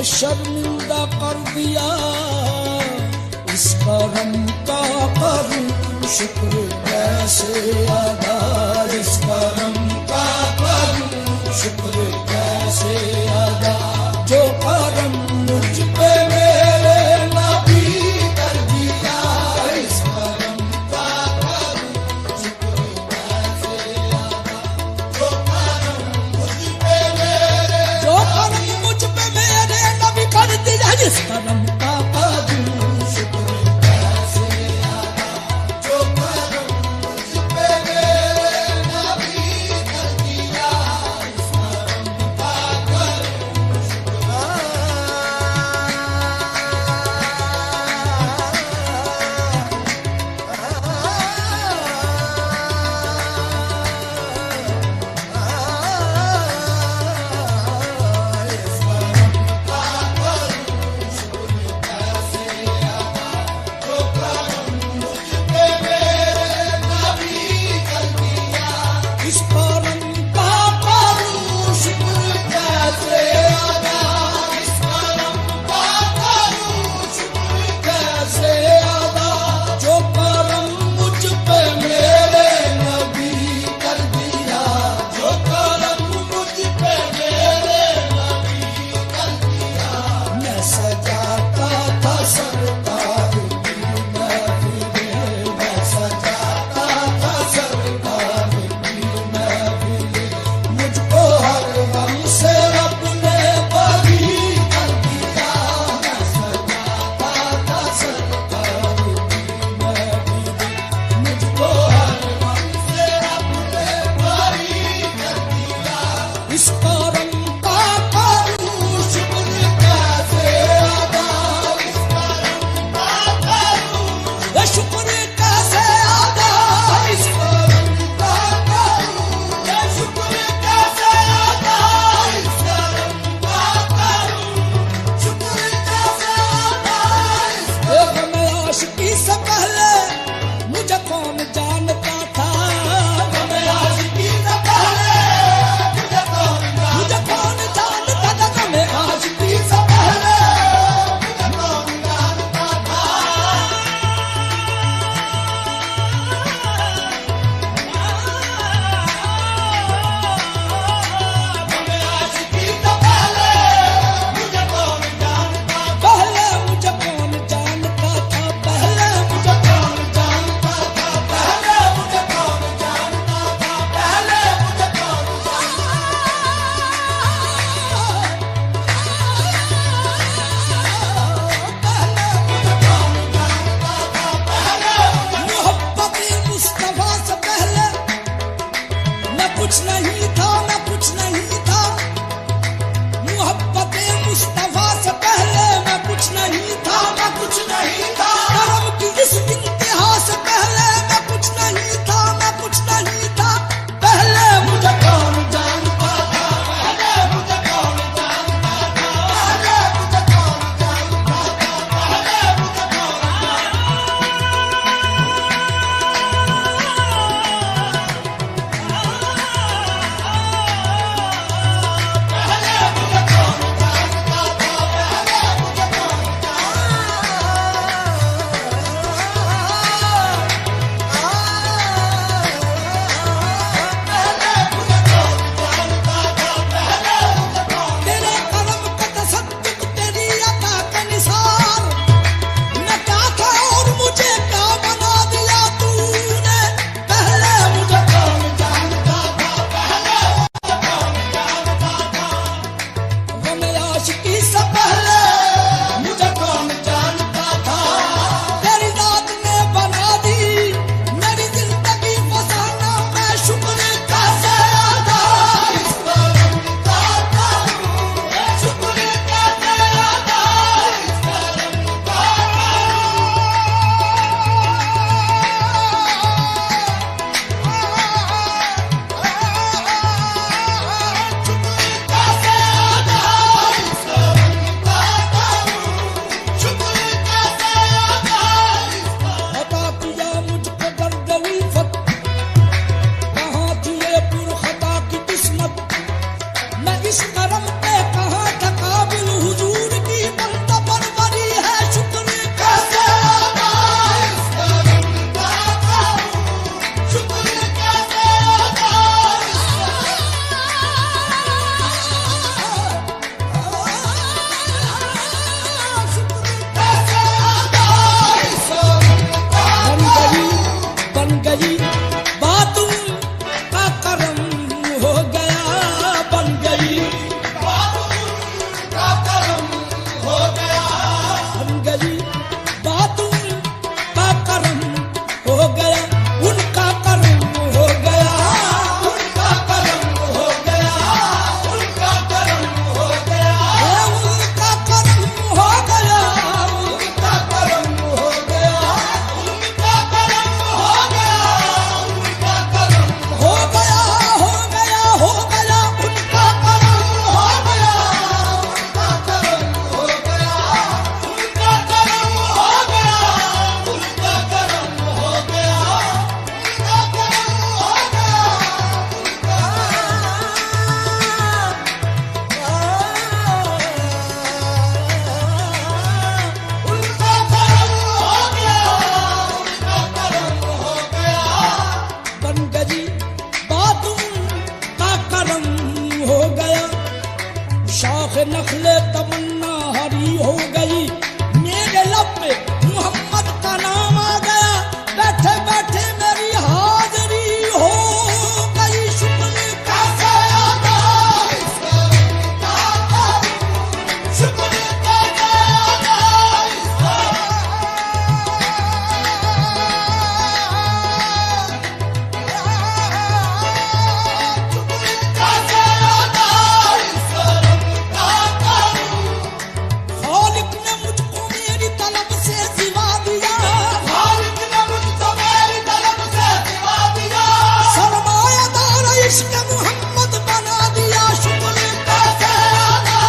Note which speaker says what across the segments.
Speaker 1: शर्मिंदा कर दिया, इस करम का करूं शुक्र कैसे अदा, इस करम का करूं शुक्र कैसे अदा। जो करम मुझ पे मेरे नबी कर दिया, इस करम का करूं शुक्र कैसे अदा। जो करम मुझ पे मेरे नबी कर दिया, इस करम का करूं शुक्र कैसे अदा। जो करम मुझ पे मेरे नबी कर दिया, इस करम का करूं शाख नखले तमन्ना हरी हो गई, मेरे लब पे मोहम्मद का नाम आ गया, बैठे बैठे मेरी हाजिरी हो गई। शुक्र कैसे अदा शुक्र कैसे अदा खालिक ने मुझको मेरी तलब से सिवा दिया, खालिक ने मुझको मेरी तलब से सिवा दिया, सरमायादार इश्क मोहम्मद बना दिया। शुक्र कैसे अदा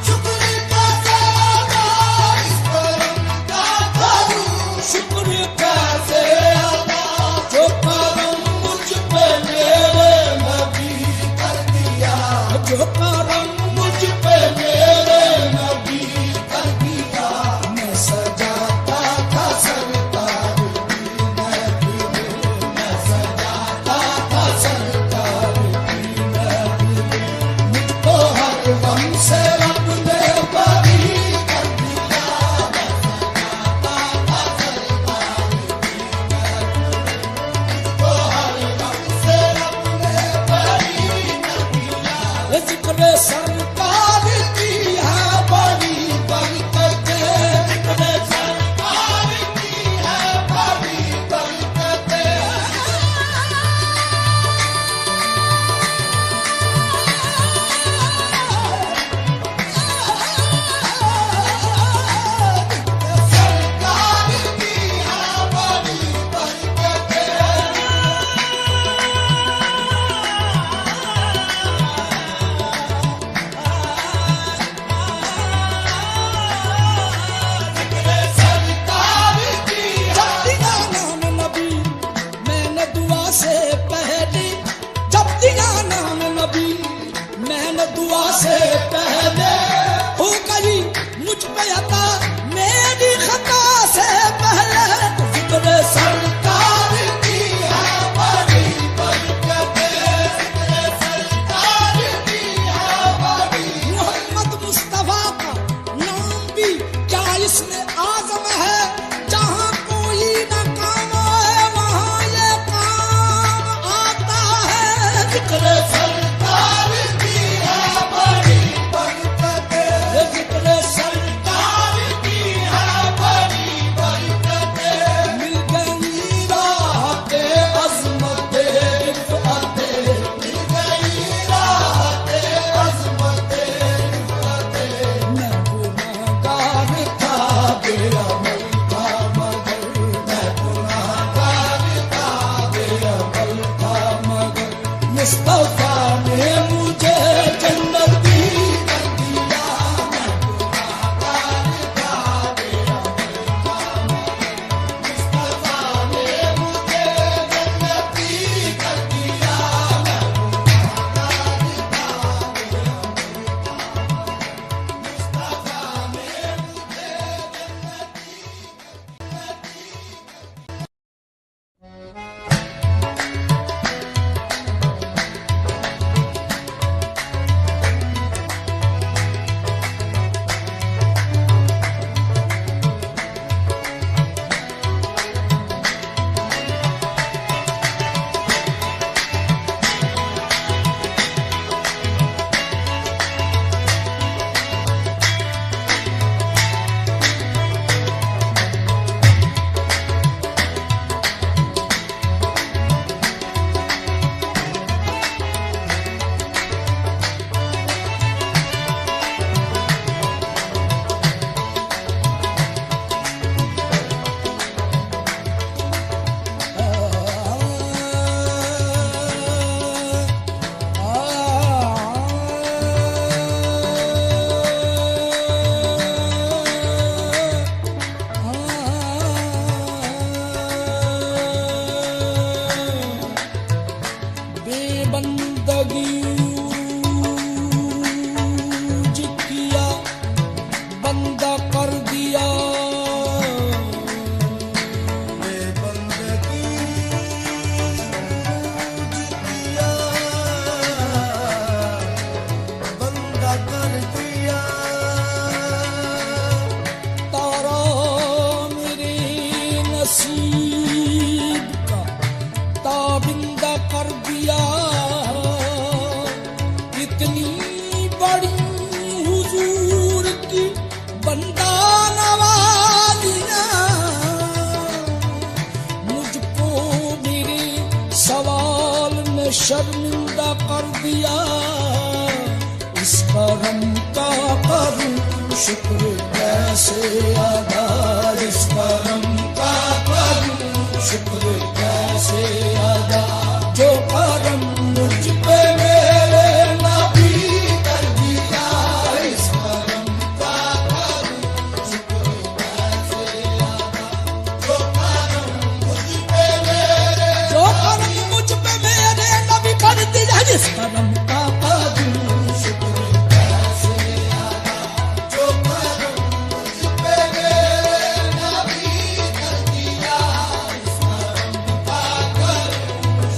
Speaker 1: शुक्र कैसे अदा शुक्र कैसे अदा जो करम मुझ पे मेरे नबी कर दिया, जो करम मुझ पे मेरे नबी कर दिया। मैं सजाता था सरकार की महफिल, मैं सजाता था सरकार की महफिल, मुझको हर गम से रब ने बरी कर दिया। मैं सजाता था सरकार की महफिल, मुझको हर गम से रब ने बरी कर दिया। जिक्र सरकार की है बड़ी बरकतें, जिक्र सरकार की है बड़ी बरकतें। सरकार की है बड़ी बरकतें। सरकार की जब दिया नाम नबी मैंने दुआ से पहले, जब दिया नाम नबी मैंने दुआ से पहले, हो गई मुझ पे अता मेरी खता से पहले। जिक्र सरकार की है बड़ी बरकतें, जिक्र सरकार की है बड़ी। मोहम्मद मुस्तफा का नाम भी क्या इसमें आजम है, जहाँ कोई न काम आए वहाँ ये काम आता है। जिक्र सरकार की है बड़ी बरकतें, जिक्र सरकार की है बड़ी बरकतें। मिल गई राहते अज़मते रिफ़अते, मिल गई राहते अज़मते रिफ़अते। मैं गुनाहगार था बेअमल था मगर, मैं गुनाहगार था बेअमल था मगर, मुस्तफा ने मुझे जन्नती कर दिया। मैं गुनाहगार था बेअमल था मगर, मुस्तफा ने मुझे जन्नती कर दिया। मैं गुनाहगार था बेअमल था मगर, मुस्तफा ने मुझे जन्नती। हमें शर्मिंदा कर दिया, इस करम का करूं शुक्र कैसे अदा, इस करम का करूं शुक्र कैसे अदा। जो करम मुझ पे मेरे नबी कर दिया, इस करम का करूं शुक्र कैसे अदा। जो करम मुझ पे मेरे नबी कर दिया, इस करम का करूं शुक्र कैसे अदा। जो करम मुझ पे मेरे नबी कर दिया, इस करम का करूं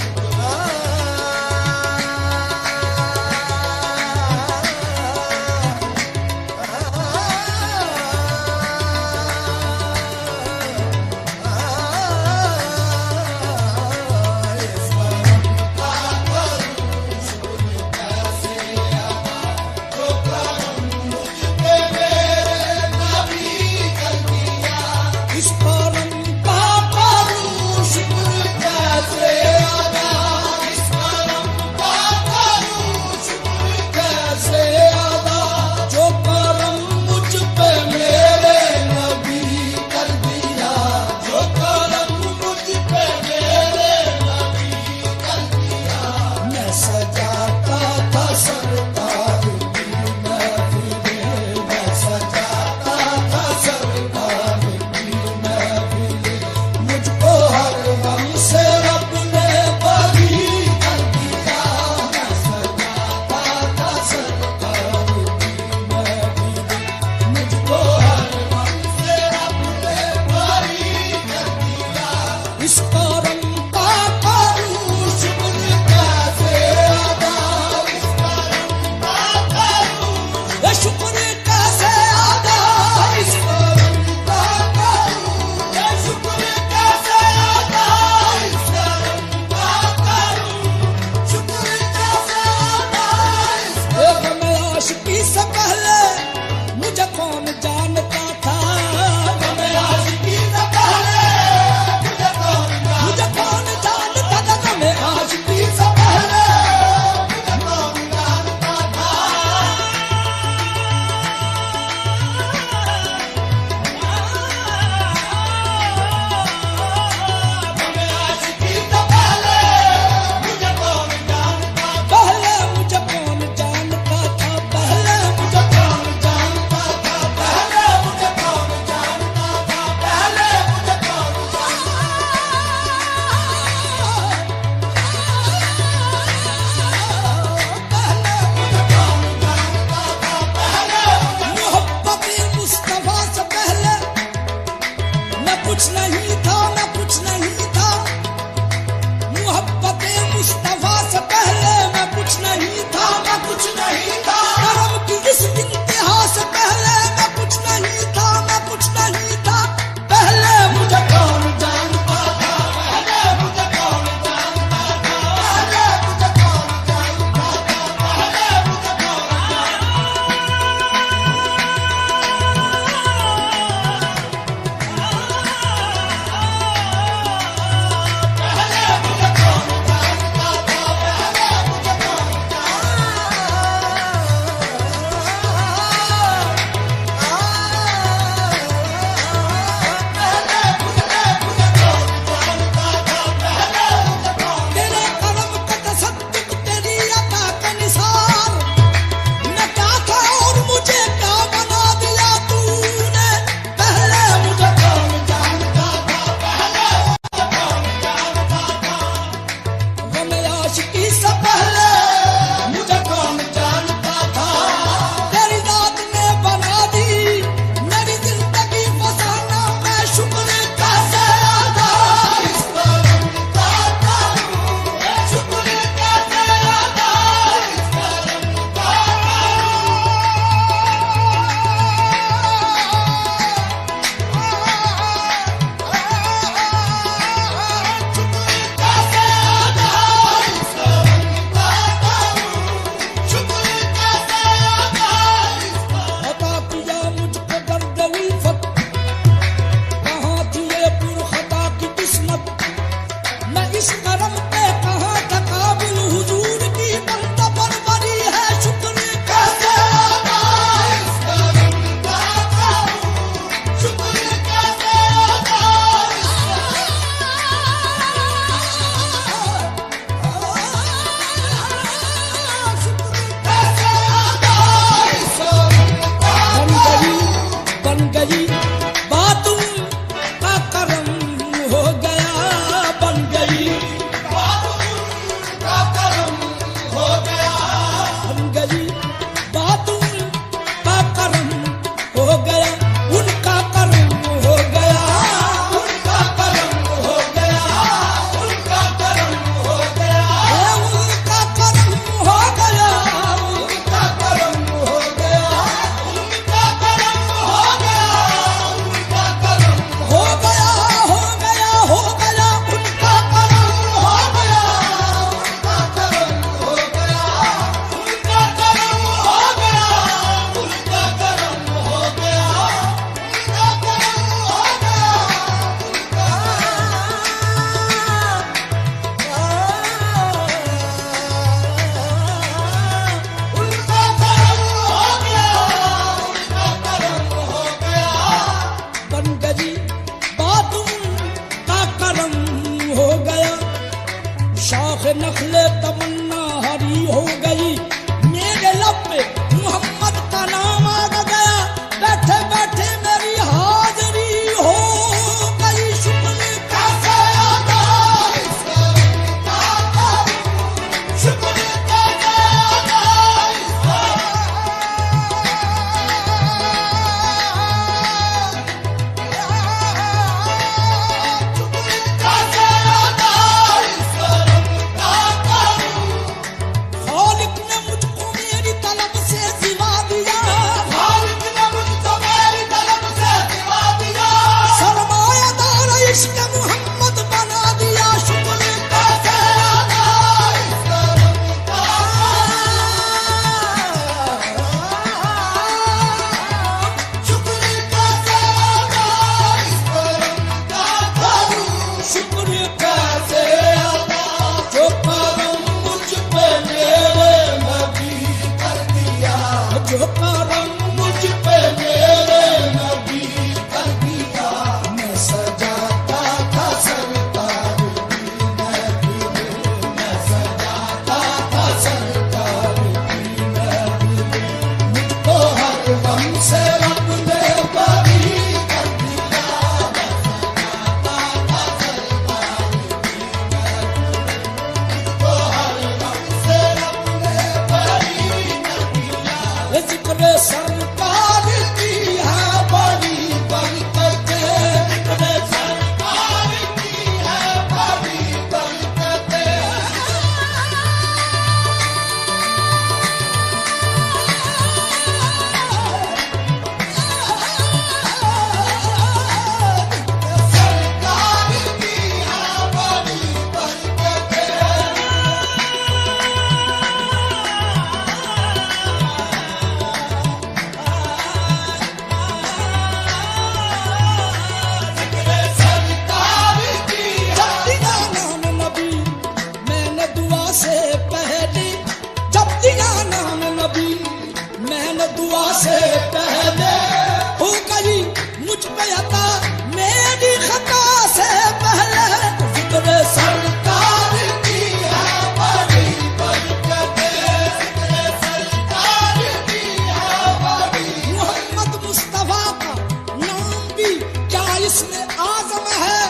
Speaker 1: शाख नखले तमन्ना हरी हो गई, मेरे लब पे मोहम्मद का नाम आ गया, बैठे बैठे मेरी हाजरी हो गई। शुक्र कैसे अदा शुक्र कैसे अदा खालिक ने मुझको मेरी तलब से सिवा दिया, खालिक ने मुझको मेरी तलब से सिवा दिया, सरमायादार इश्क मोहम्मद बना दिया। शुक्र कैसे अदा शुक्र कैसे अदा शुक्र कैसे अदा जो करम मुझ पे मेरे नबी कर दिया, जो करम मुझ पे मेरे नबी कर दिया। मैं सजाता था सरकार की महफिल, मैं सजाता था सरकार की महफिल, मुझको हर गम से रब ने बरी कर दिया। मैं सजाता था सरकार की महफिल, मुझको हर गम से रब ने बरी कर दिया। ये जिक्र सरकार की है बड़ी बरकतें, जिक्र सरकार की है बड़ी बरकतें। सरकार की है बड़ी बरकतें। सरकार की जब दिया नाम नबी मैंने दुआ से पहले, जब दिया नाम नबी मैंने दुआ से पहले, हो गई मुझ पे अता मेरी खता से पहले। जिक्र सरकार की है बड़ी बरकतें, जिक्र सरकार की है बड़ी। मोहम्मद मुस्तफा का नाम भी क्या इसमें आजम है,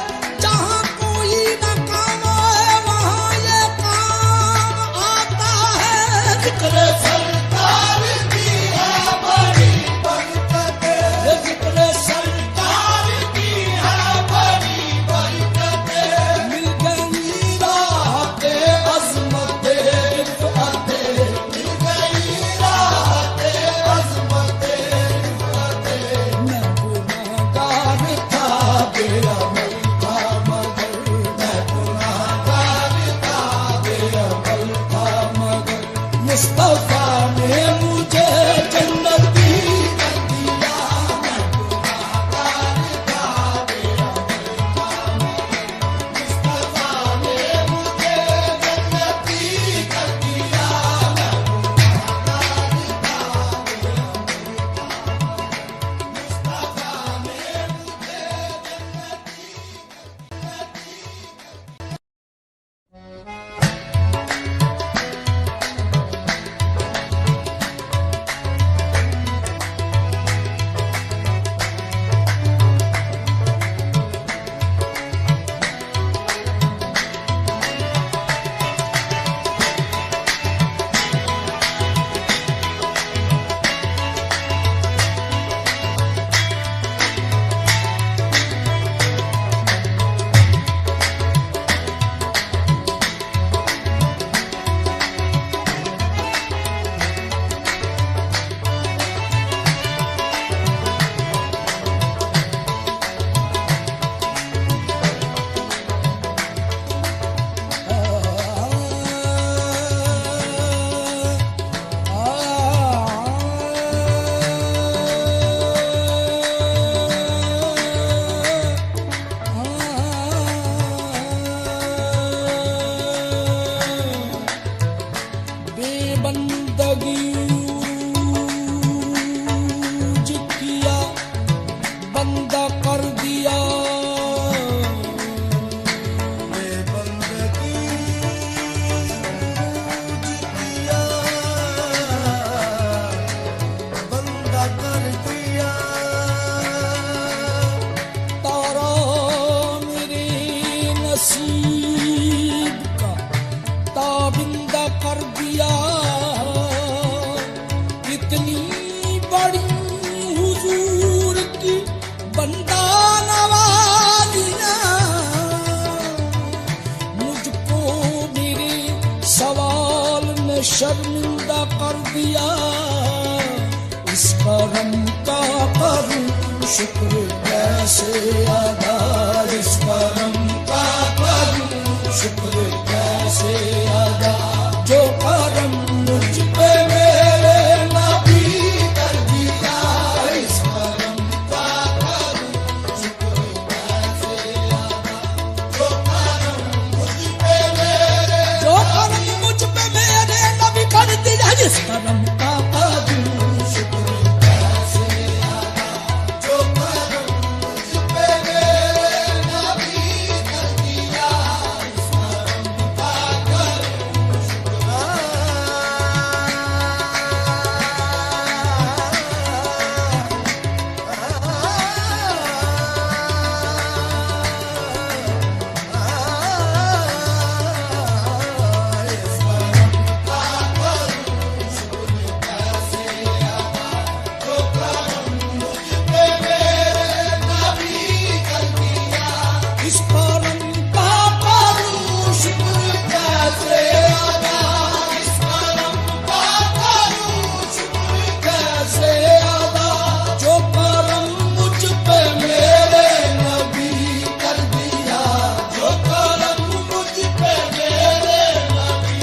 Speaker 1: जहाँ कोई न काम आए वहाँ ये काम आता है। जिक्र सरकार की है बड़ी बरकतें, जिक्र सरकार की है बड़ी बरकतें। मिल गई राहते अज़मते रिफ़अते, मिल गई राहते अज़मते रिफ़अते। मैं गुनाहगार था बेअमल था मगर, मैं गुनाहगार था बेअमल था मगर, मुस्तफा शर्मिंदा कर दिया, इस करम का करूं शुक्र कैसे अदा, इस करम का करूं शुक्र कैसे अदा। जो करम मुझ पे मेरे नबी कर दिया, इस करम का करूं शुक्र कैसे अदा। जो करम मुझ पे मेरे नबी कर दिया, इस करम का करूं शुक्र कैसे अदा। जो करम मुझ पे मेरे नबी कर दिया, इस करम का करूं शुक्र। इस करम का करूं शुक्र कैसे अदा, इस करम का करूं शुक्र कैसे अदा। जो करम मुझ पे मेरे नबी कर दिया, जो करम मुझ पे मेरे नबी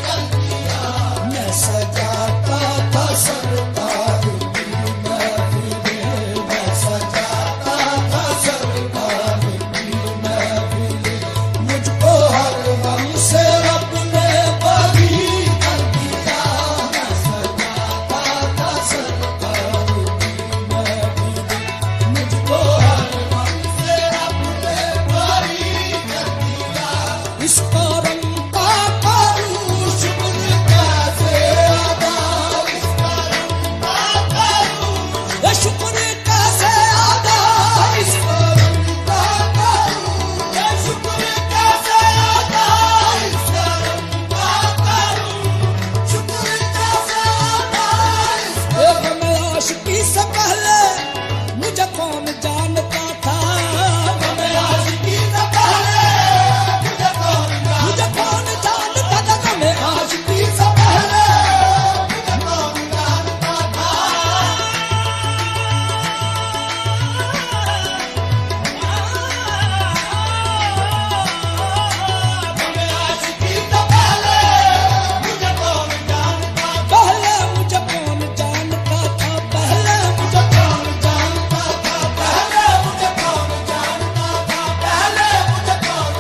Speaker 1: कर दिया। मैं सजाता था सरकार की महफिलें, मैं सजाता था सरकार की महफिलें। मुझको हर गम से रब ने बरी कर दिया, मैं सजाता था सरकार की महफिलें। मुझको हर गम से रब ने बरी कर दिया। इस करम का करूं शुक्र कैसे अदा, इस करम का करूं शुक्र कैसे अदा। इस करम का करूं शुक्र कैसे अदा, इस करम का करूं शुक्र कैसे अदा। एक मैं आशिकी से पहले मुझे कौन जानता था, मैं आशिकी से पहले मुझे कौन जानता था, मैं आशिकी से पहले मुझे कौन जानता था। मैं आशिकी से पहले मुझे कौन जानता, पहले मुझे कौन जानता था, पहले मुझे कौन जानता था, पहले मुझे कौन जानता था, पहले मुझे कौन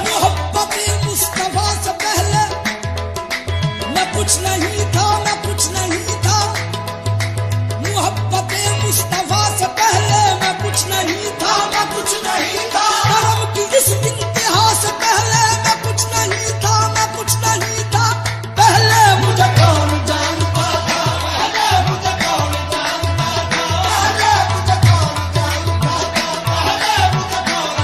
Speaker 1: मोहब्बत मुस्तफा से पहले मैं कुछ नहीं था, मैं कुछ नहीं था। मोहब्बत मुस्तफा से पहले मैं कुछ नहीं था, मैं कुछ नहीं था। करम की इस इंतहा से पहले मैं कुछ नहीं था, मैं कुछ नहीं था। पहले मुझे कौन जानता था, पहले मुझे कौन जानता था, पहले मुझे कौन जानता था, पहले मुझे कौन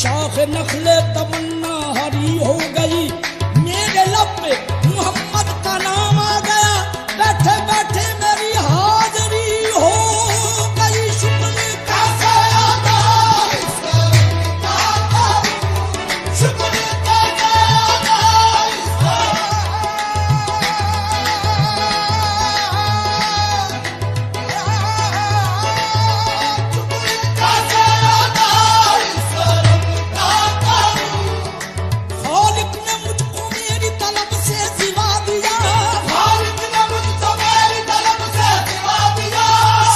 Speaker 1: शाख नखले तमन्ना हरी हो गई, मेरे लब पे मोहम्मद का नाम आ गया, बैठे बैठे मेरी हाजरी हो गई। शुक्र कैसे अदा शुक्र कैसे अदा खालिक ने मुझको मेरी तलब से सिवा दिया, खालिक ने मुझको मेरी तलब से सिवा दिया,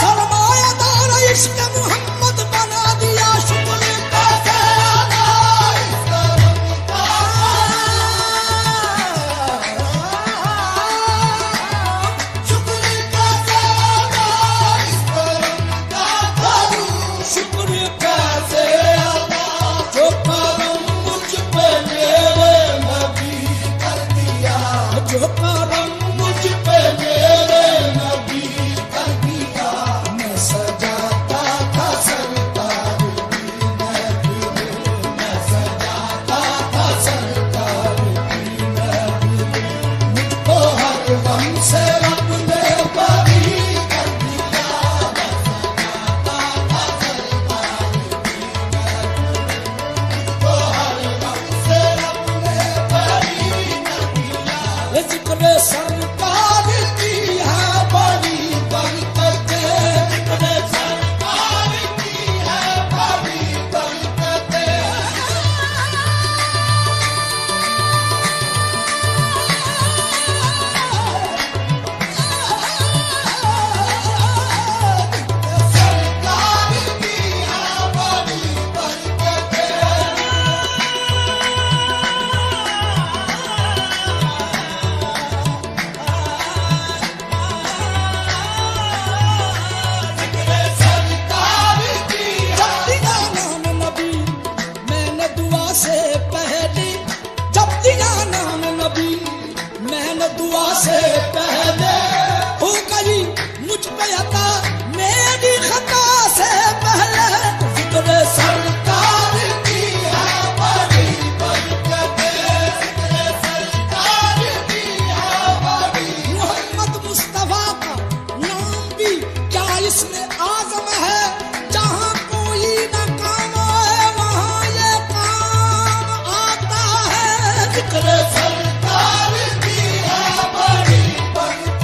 Speaker 1: सरमायादार इश्क मोहम्मद बना दिया। शुक्र कैसे अदा शुक्र कैसे अदा शुक्र कैसे अदा जो करम मुझ पे मेरे नबी कर दिया, जो करम मुझ पे मेरे नबी कर दिया। मैं सजाता था सरकार की महफिल, मैं सजाता था सरकार की महफिल, मुझको हर गम से रब ने बरी कर दिया। मैं सजाता था सरकार की महफिल, मुझको हर गम से रब ने बरी कर दिया। जिक्र सरकार की है बड़ी बरकतें, जिक्र सरकार की है बड़ी बरकतें। सरकार की है बड़ी सरकार की जब दिया नाम नबी मैंने दुआ से पहले, जब दिया नाम नबी मैंने दुआ से पहले, हो गई मुझ पे अता मेरी खता से पहले। जिक्र सरकार की है बड़ी बरकतें, जिक्र सरकार की है बड़ी। मोहम्मद मुस्तफा का नाम भी क्या इसमें आजम है, जहाँ कोई न काम आए वहाँ ये काम आता है। जिक्र सरकार की है बड़ी बरकतें।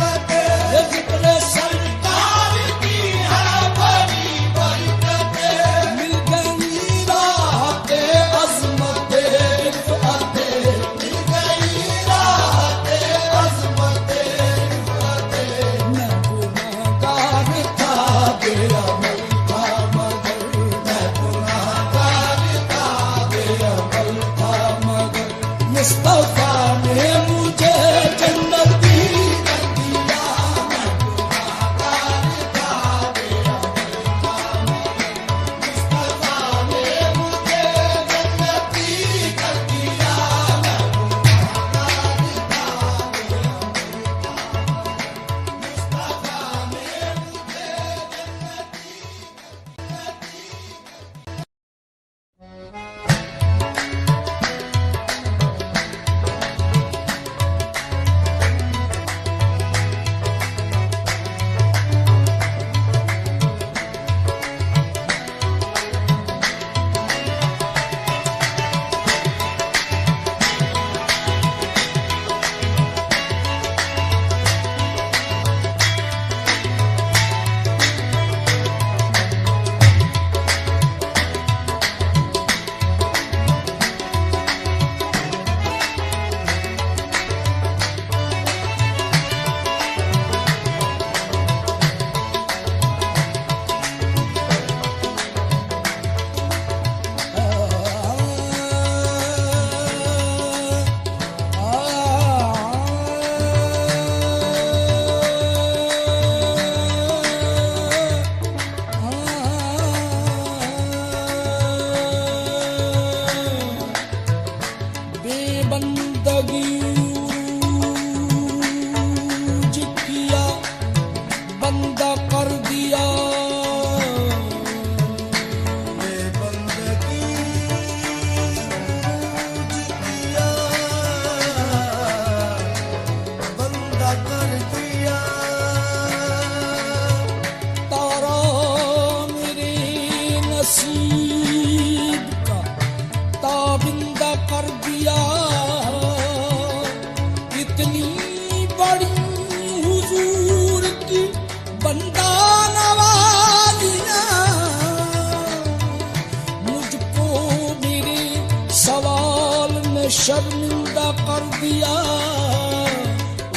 Speaker 1: शर्मिंदा कर दिया,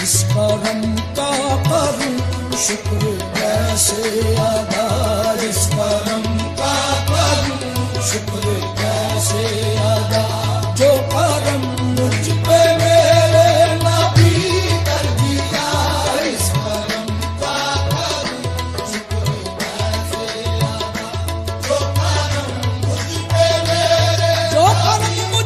Speaker 1: इस करम का करूं शुक्र कैसे अदा, इस करम का करूं शुक्र कैसे अदा। जो करम मुझ पे मेरे नबी कर दिया, इस करम का करूं शुक्र कैसे अदा। जो करम मुझ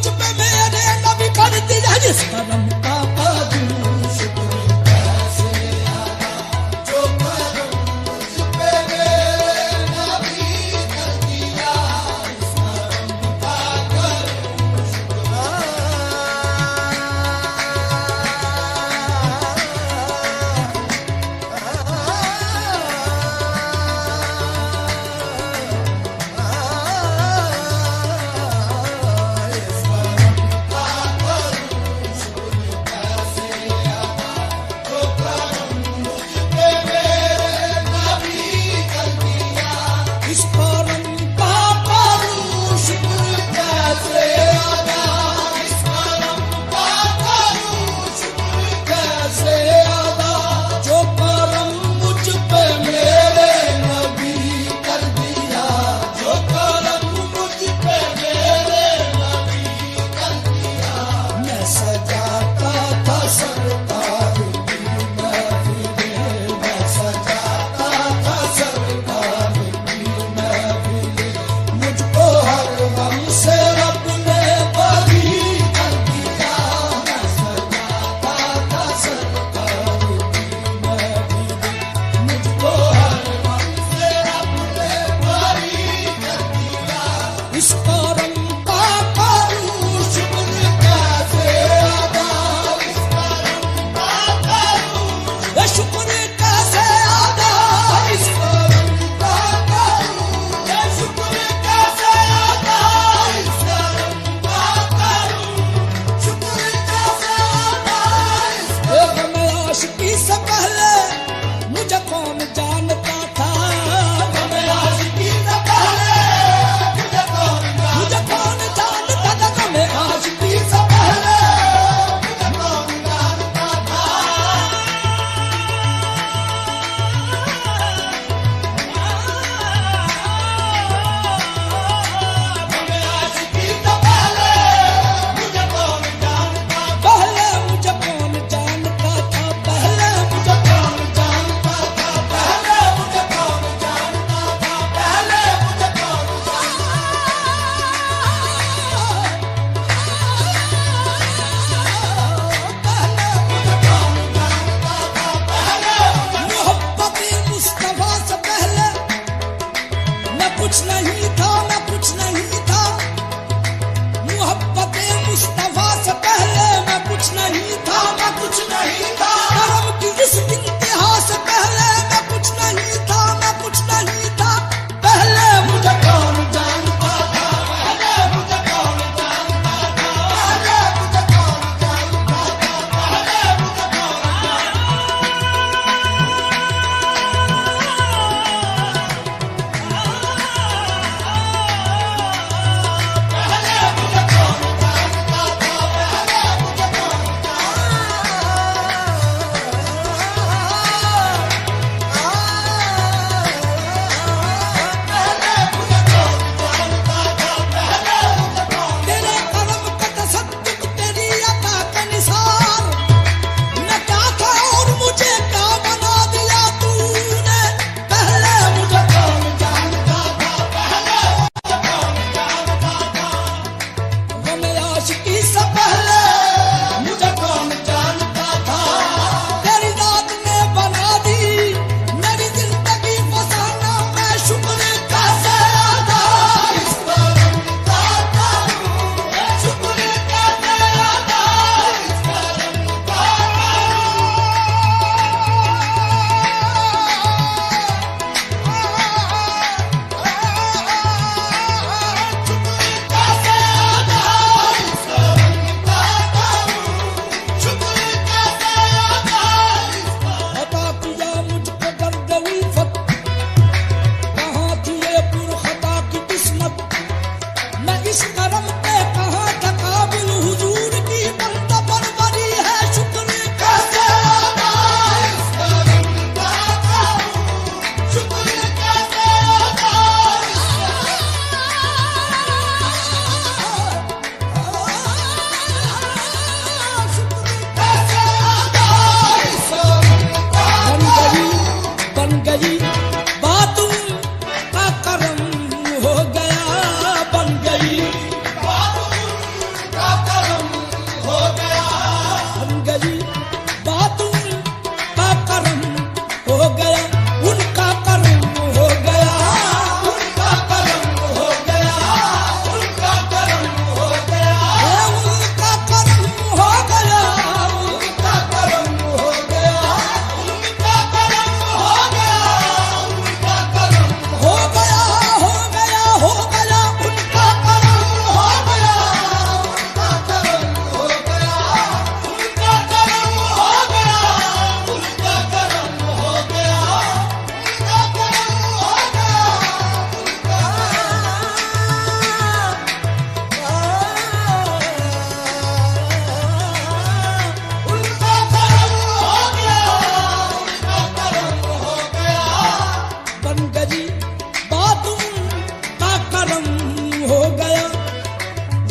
Speaker 1: पे मेरे नबी कर दिया, इस करम का करूं शुक्र कैसे अदा। जो करम मुझ पे मेरे नबी कर दिया, इस करम का करूं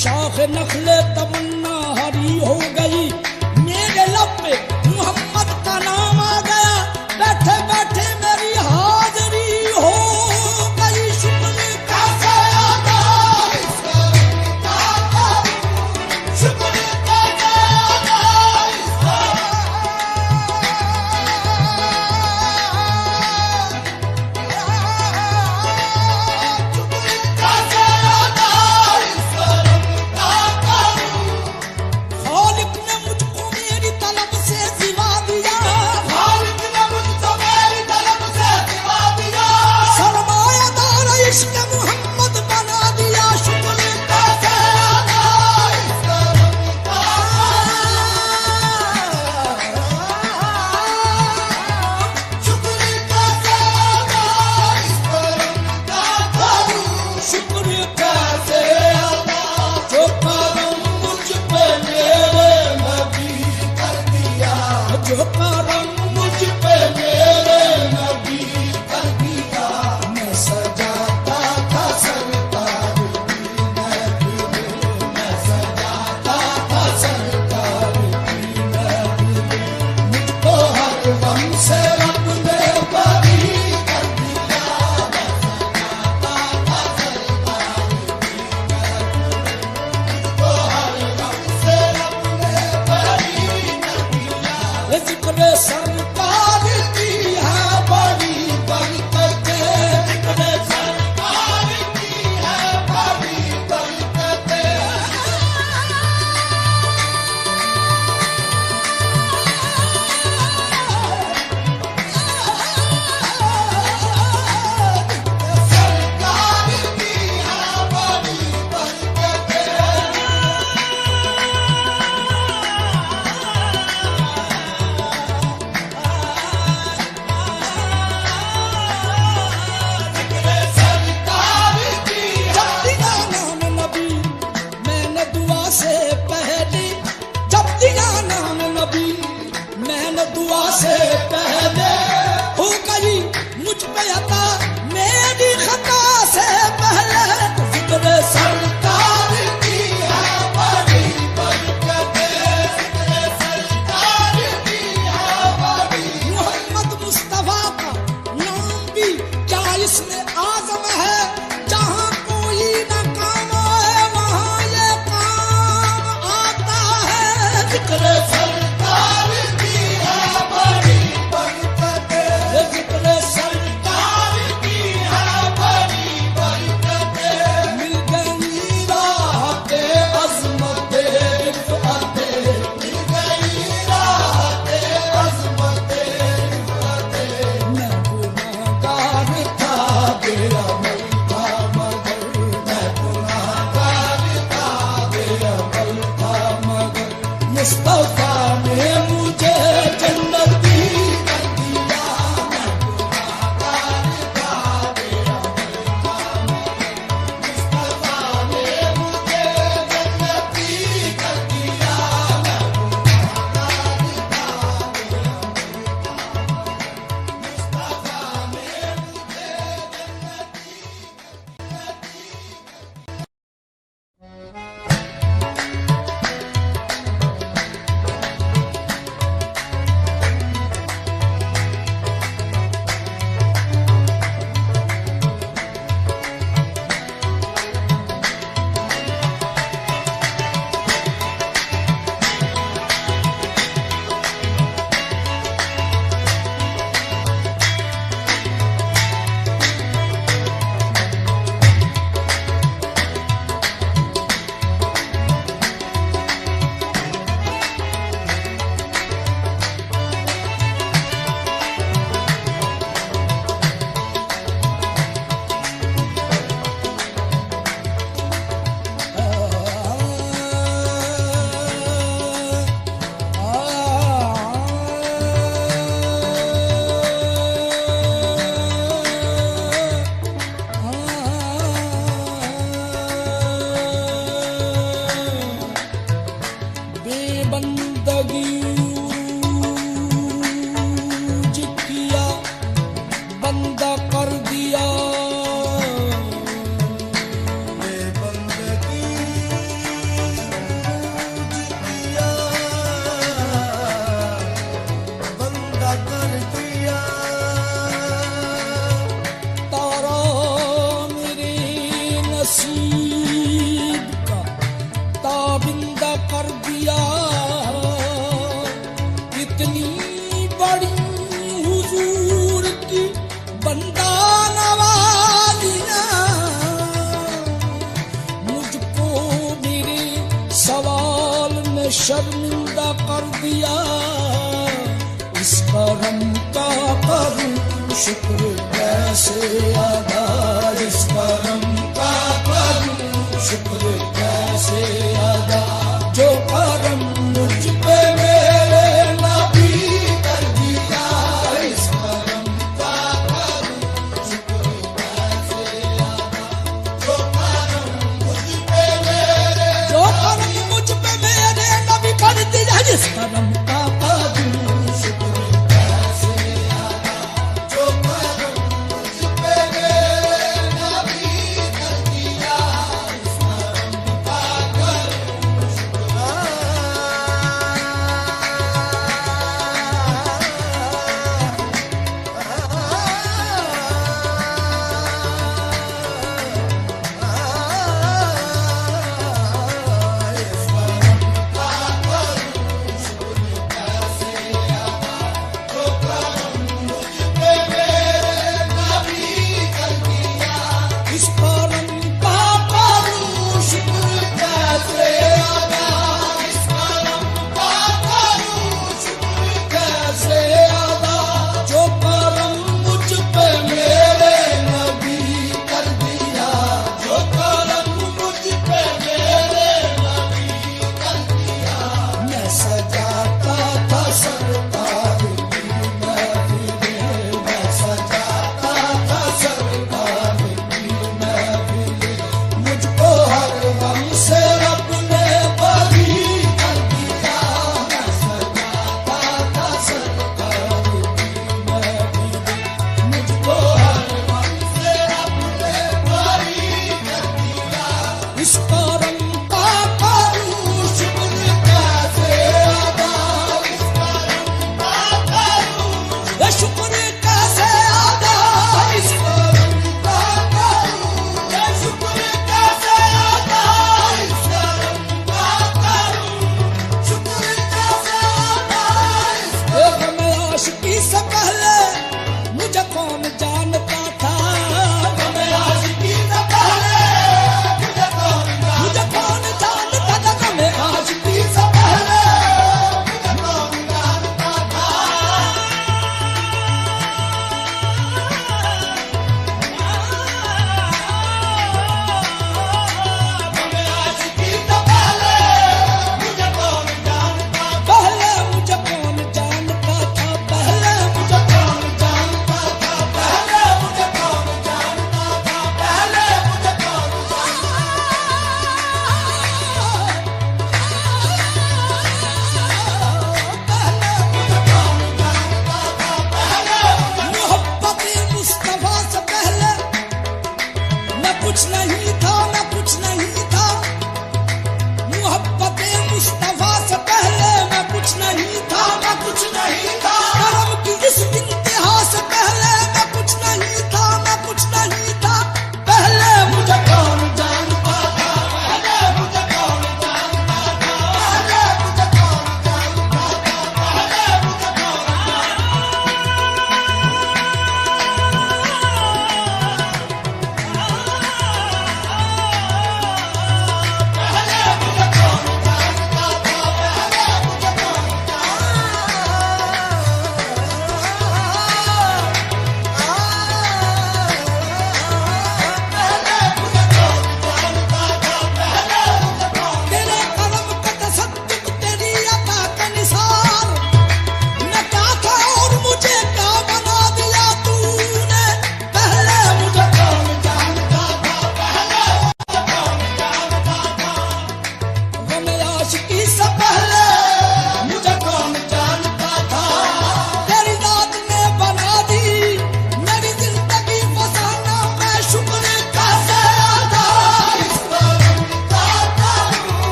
Speaker 1: शाख नखले तमन्ना हरी हो गई, मेरे लब पे मोहम्मद का नाम आ गया, बैठे बैठे मेरी हाजरी हो गई। शुक्र कैसे अदा शुक्र कैसे अदा खालिक ने मुझको मेरी तलब से सिवा दिया, खालिक ने मुझको मेरी तलब से सिवा दिया, सरमायादार इश्क मोहम्मद बना दिया। शुक्र कैसे अदा शुक्र कैसे अदा शुक्र कैसे अदा जो करम मुझ पे मेरे नबी कर दिया, जो करम मुझ पे मेरे नबी कर दिया। मैं सजाता था सरकार की महफिल, मैं सजाता था सरकार की महफिल, मुझको हर गम से रब ने बरी कर दिया। मैं सजाता था सरकार की महफिल, मुझको हर गम से रब ने बरी कर दिया। जिक्र सरकार की है बड़ी बरकतें, जिक्र सरकार की है बड़ी बरकतें। सरकार की है बड़ी सरकार की जब दिया नाम नबी मैंने दुआ से पहले, जब दिया नाम नबी मैंने दुआ से पहले, हो गई मुझ पे अता मेरी खता से पहले। जिक्र सरकार की है बड़ी बरकतें, जिक्र सरकार की है बड़ी। मोहम्मद मुस्तफा का नाम भी क्या इसमें आजम है, जहाँ कोई न काम आए वहाँ ये काम आता है। जिक्र सरकार की है बड़ी बरकतें, जिक्र सरकार की है बड़ी बरकतें। मिल गई राहते अज़मते रिफ़अते, मिल गई राहते अज़मते रिफ़अते। मैं गुनाहगार था बेअमल था मगर, मैं गुनाहगार था बेअमल था मगर, मुस्तफा शर्मिंदा कर दिया, इस करम का करूं शुक्र कैसे अदा, इस करम का करूं शुक्र कैसे अदा। जो करम मुझ पे मेरे नबी कर दिया, इस करम का करूं शुक्र कैसे अदा। जो करम मुझ पे मेरे नबी कर दिया, इस करम का करूं शुक्र कैसे अदा। जो करम मुझ पे मेरे नबी कर दिया, इस करम का करूं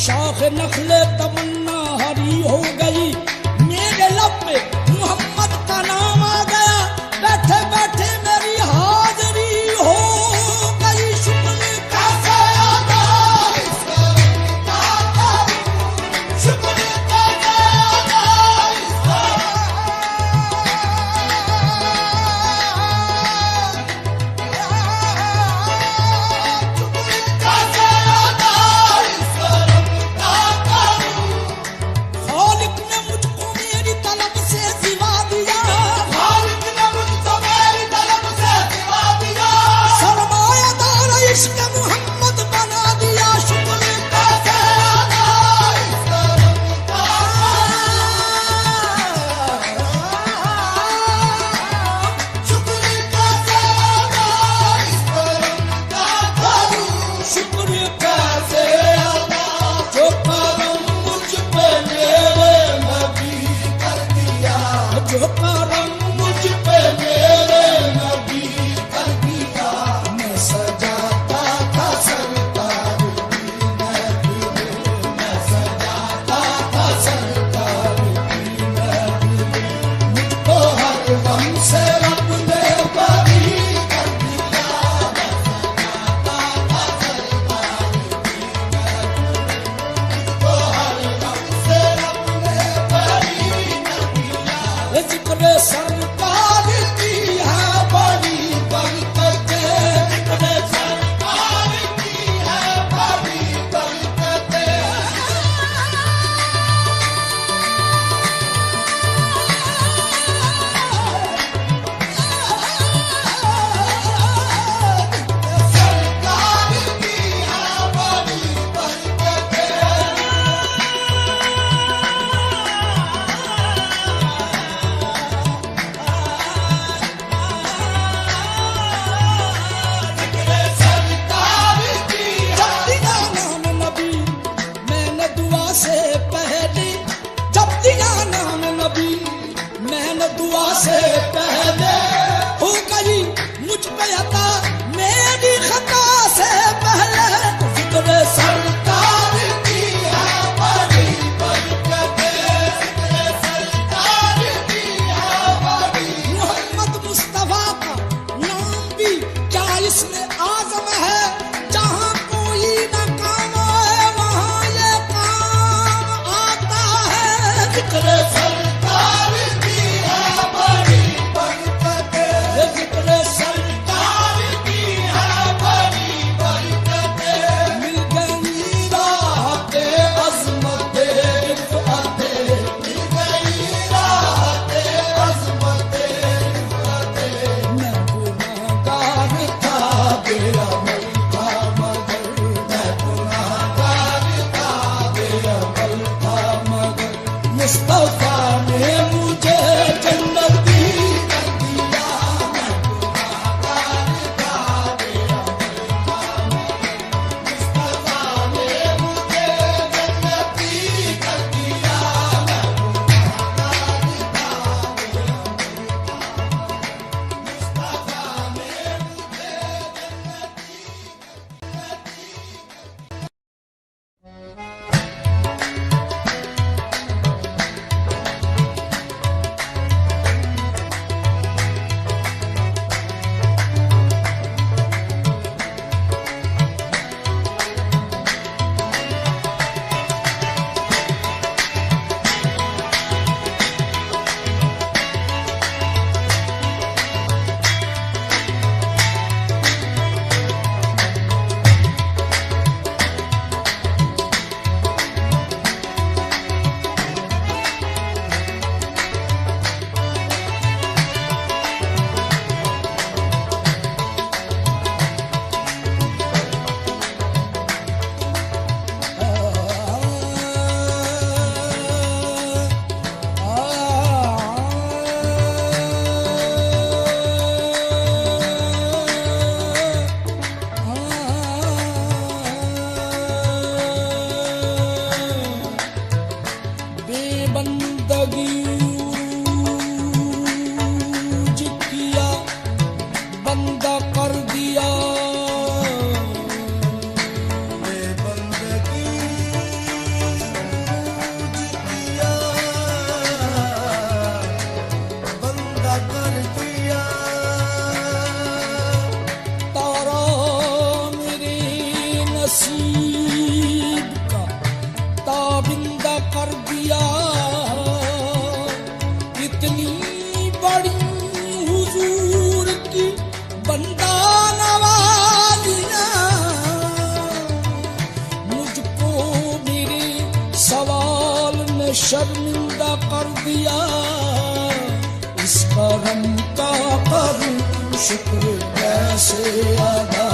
Speaker 1: शाख नखले तमन्ना हरी हो गई, मेरे लब पे मोहम्मद का नाम आ गया, बैठे बैठे मेरी हाजरी हो गई। शुक्र कैसे अदा करूं, शुक्र कैसे अदा खालिक ने मुझको मेरी तलब से सिवा दिया, खालिक ने मुझको मेरी तलब से सिवा दिया, सरमायादार इश्क मोहम्मद बना दिया। शुक्र कैसे अदा करूं, शुक्र कैसे अदा करूं, शुक्र कैसे अदा जो करम मुझ पे मेरे नबी कर दिया, जो करम मुझ पे मेरे नबी कर दिया। मैं सजाता था सरकार की महफिल, मैं सजाता था सरकार की महफिल, मुझको हर गम से रब ने बरी कर दिया। मैं सजाता था सरकार की महफिल, मुझको हर गम से रब ने बरी कर दिया। ये जिक्र सरकार की है बड़ी बरकतें, जिक्र सरकार की है बड़ी बरकतें। सरकार की है बड़ी सरकार की जब दिया नाम नबी मैंने दुआ से पहले, जब दिया नाम नबी मैंने दुआ से पहले, हो गई मुझ पे अता मेरी खता से पहले। जिक्र सरकार की है बड़ी बरकतें, जिक्र सरकार की है बड़ी। मोहम्मद मुस्तफा का नाम भी क्या इसमें आजम है, जहाँ कोई न काम आए वहाँ ये काम आता है। जिक्र सरकार की है बड़ी बरकतें, जिक्र सरकार की है बड़ी बरकतें। मिल गई राहते अज़मते रिफ़अते, मिल गई राहते अज़मते रिफ़अते। मैं गुनाहगार था बेअमल था मगर, मैं गुनाहगार था बेअमल था मगर, मुस्तफा ने मुझे जन्नती कर दिया। मैं गुनाहगार था बेअमल था मगर, मुस्तफा ने मुझे जन्नती कर दिया। मैं गुनाहगार था बेअमल था मगर, मुस्तफा ने मुझे जन्नती। कर दिया। इतनी बड़ी हुजूर की बंदा नवाजियां, मुझको मेरे सवाल ने शर्मिंदा कर दिया। इस करम का करूं शुक्र कैसे अदा,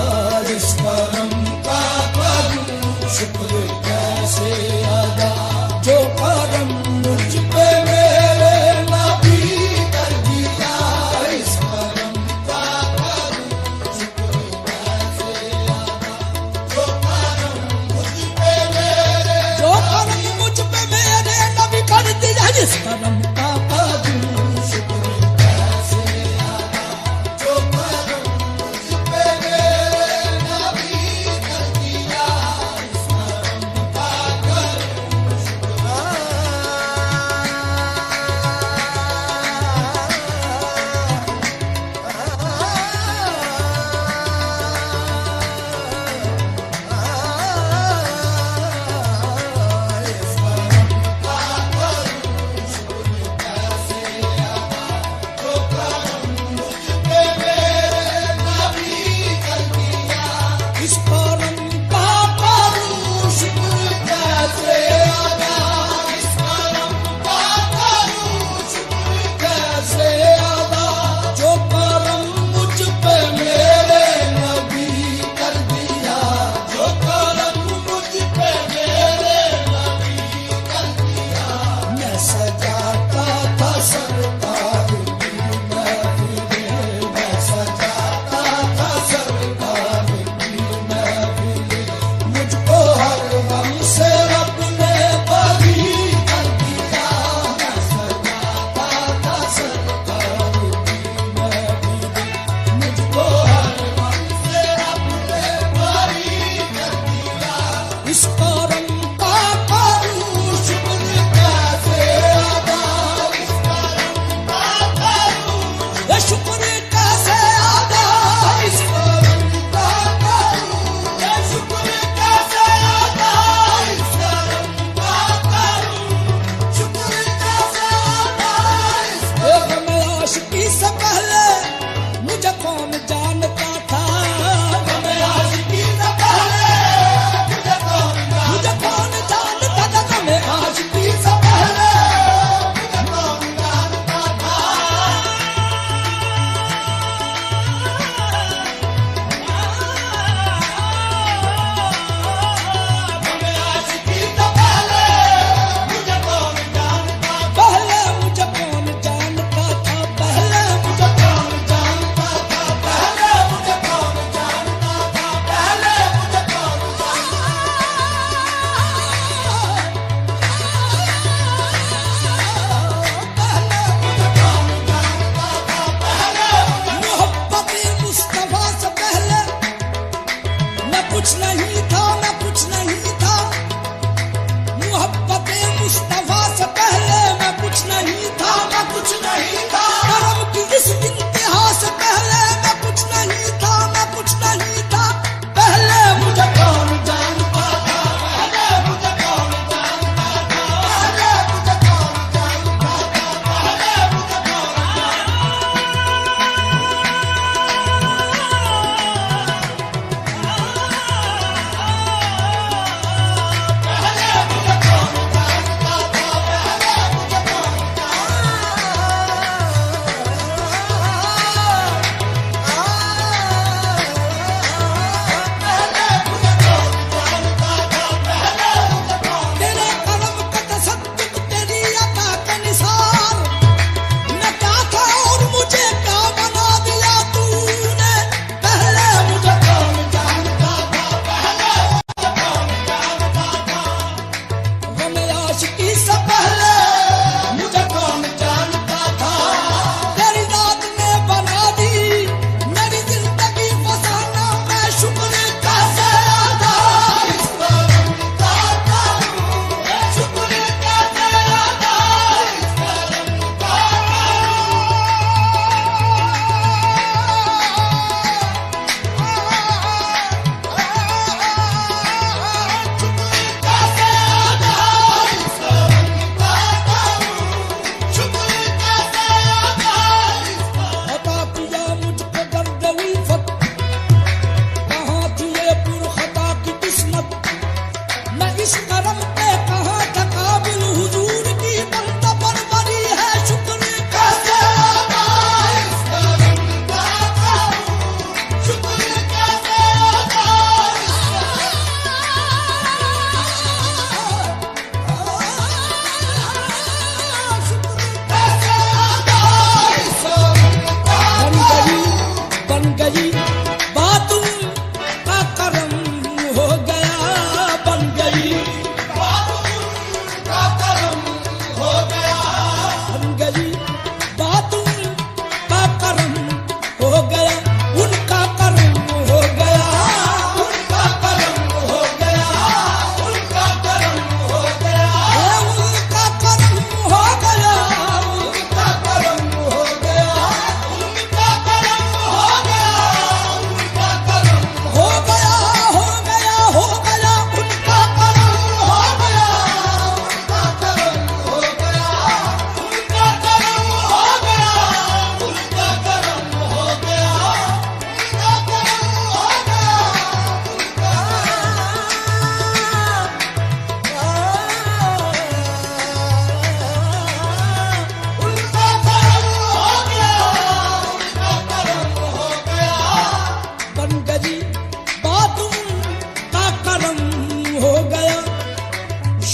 Speaker 1: इस करम का करूं शुक्र कैसे अदा, जो करम मुझ पे मेरे नबी कर दिया। इस करम का करूं शुक्र कैसे अदा, जो करम मुझ पे मेरे नबी कर दिया। इस करम का करूं शुक्र कैसे अदा, जो करम मुझ पे मेरे नबी कर दिया। इस करम का करूं शुक्र। इस करम का करूं शुक्र कैसे अदा, इस करम का करूं शुक्र कैसे अदा, जो करम मुझ पे मेरे नबी कर दिया। जो करम मुझ पे मेरे नबी कर दिया। मैं सजाता था सरकार की महफिलें, मैं सजाता था सरकार की महफिलें, मुझको हर गम से रब ने बरी कर दिया। मैं सजाता था सरकार की महफिलें, मुझको हर गम से रब ने बरी कर दिया। इस करम का करूं शुक्र कैसे अदा, इस करम का करूं ये शुक्र कैसे अदा, इस करम का करूं ये शुक्र कैसे अदा, इस करम का करूं शुक्र कैसे अदा। एक मैं आशिकी से पहले मुझे कौन जानता था, मैं आशिकी से पहले मुझे कौन जानता था, मैं आशिकी से पहले मुझे कौन जानता था। मैं आशिकी से पहले मुझे कौन जानता, पहले मुझे कौन जानता था, पहले मुझे कौन जानता था, पहले मुझे कौन जानता था, पहले मुझे कौन मोहब्बत मुस्तफा से पहले मैं कुछ नहीं था, मैं कुछ नहीं था। मोहब्बत मुस्तफा से पहले मैं कुछ नहीं था, मैं कुछ नहीं था। करम की इस इंतहा से पहले मैं कुछ नहीं था, मैं कुछ नहीं था। पहले मुझे कौन जानता था, पहले मुझे कौन जानता था, पहले मुझे कौन जानता था, पहले मुझे तेरे करम का तसद्दुक तेरी अता का निसार, मैं क्या था और मुझे क्या बना दिया तूने। पहले मुझे कौन जानता था, पहले मुझे कौन जानता था। गम आशिकी से पहले मुझे कौन जानता था। तेरी जात ने बना दी मेरी जिंदगी फसाना, मैं शुक्र कैसे अदा, इस करम का करूं शुक्र कैसे अदा, इस करम का करूं शुक्र कैसे अदा, इस करम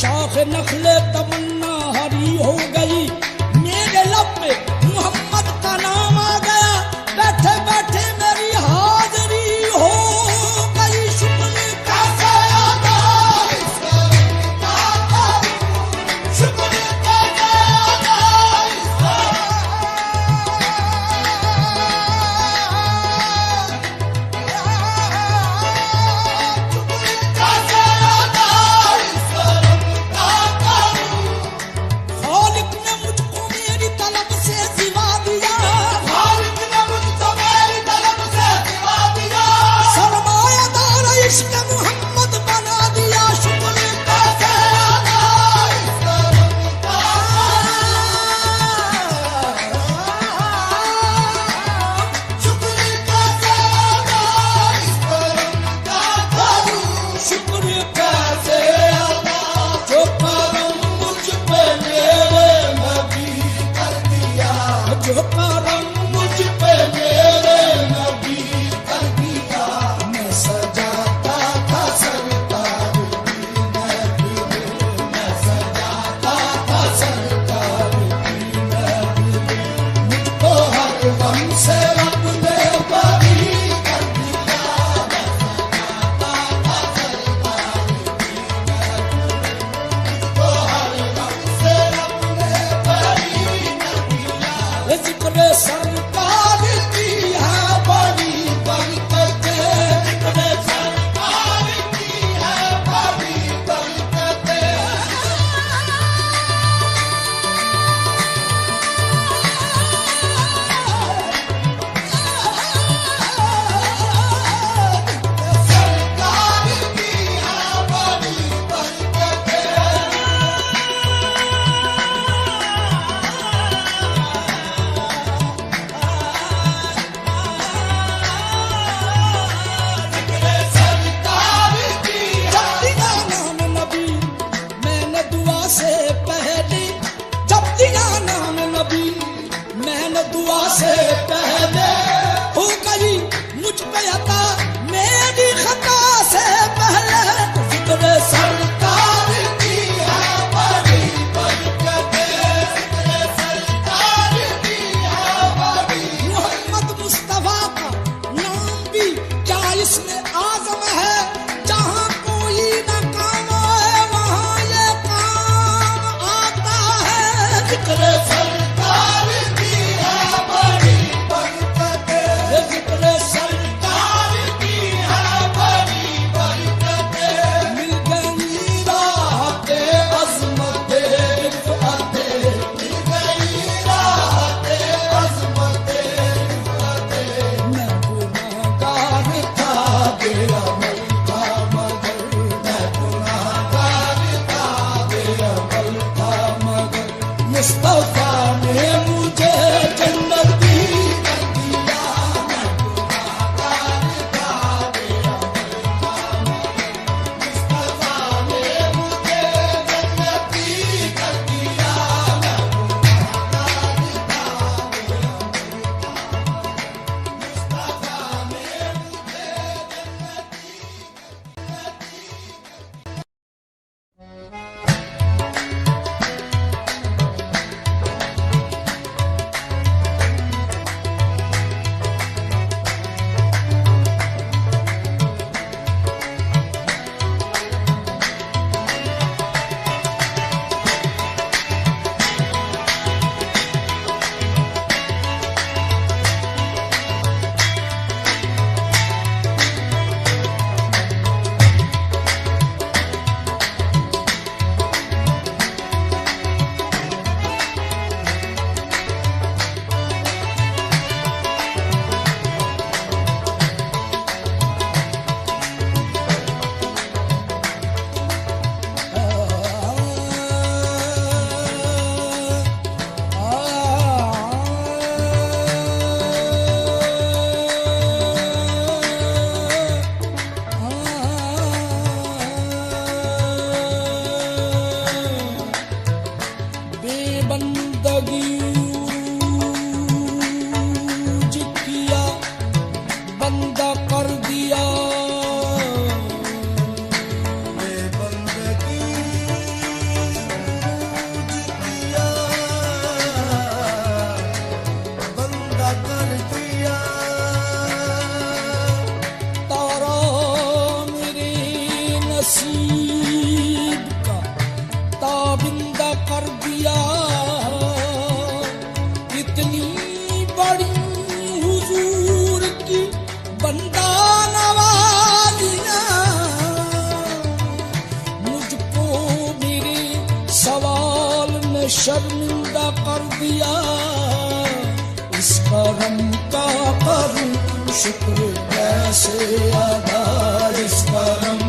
Speaker 1: शाख नखले तमन्ना हरी हो गई, मेरे लब पे मोहम्मद का नाम आ गया, बैठे बैठे मेरी हाजिरी हो गई। शुक्र कैसे अदा शुक्र कैसे अदा खालिक ने मुझको मेरी तलब से सिवा दिया, खालिक ने मुझको मेरी तलब से सिवा दिया, सरमायादार इश्क मोहम्मद बना दिया। शुक्र कैसे अदा शुक्र कैसे अदा शुक्र कैसे अदा जो करम मुझ पे मेरे नबी कर दिया, जो करम मुझ पे मेरे नबी कर दिया। मैं सजाता था सरकार की महफिल, मैं सजाता था सरकार की महफिल, मुझको हर गम से रब ने बरी कर दिया। मैं सजाता था सरकार की महफिल, मुझको हर गम से रब ने बरी कर दिया। जिक्र सरकार की है बड़ी बरकतें, जिक्र सरकार की है बड़ी बरकतें। सरकार की है बड़ी सरकार की जब दिया नाम नबी मैंने दुआ से पहले, जब दिया नाम नबी मैंने दुआ से पहले, हो गई मुझ पे अता मेरी खता से पहले। जिक्र सरकार की है बड़ी बरकतें, जिक्र सरकार की है बड़ी। मोहम्मद मुस्तफा का नाम भी क्या इसमें आजम है, जहाँ कोई न काम आए वहाँ ये काम आता है। जिक्र सरकार की है बड़ी बरकतें, जिक्र सरकार की है बड़ी बरकतें। मिल गई राहते अज़मते रिफ़अते, मिल गई राहते अज़मते रिफ़अते। मैं गुनाहगार था बेअमल था मगर, मैं गुनाहगार था बेअमल था मगर, मुस्तफा ने मुझे जन्नती कर दिया। मैं गुनाहगार था बेअमल था मगर, मुस्तफा ने मुझे जन्नती कर दिया। मैं गुनाहगार था बेअमल था मगर, मुस्तफा ने मुझे जन्नती कर दिया। इतनी बड़ी हुजूर की बंदा नवाजियां, मुझको मेरे सवाल ने शर्मिंदा कर दिया। इस करम का करूं शुक्र कैसे अदा, इस करम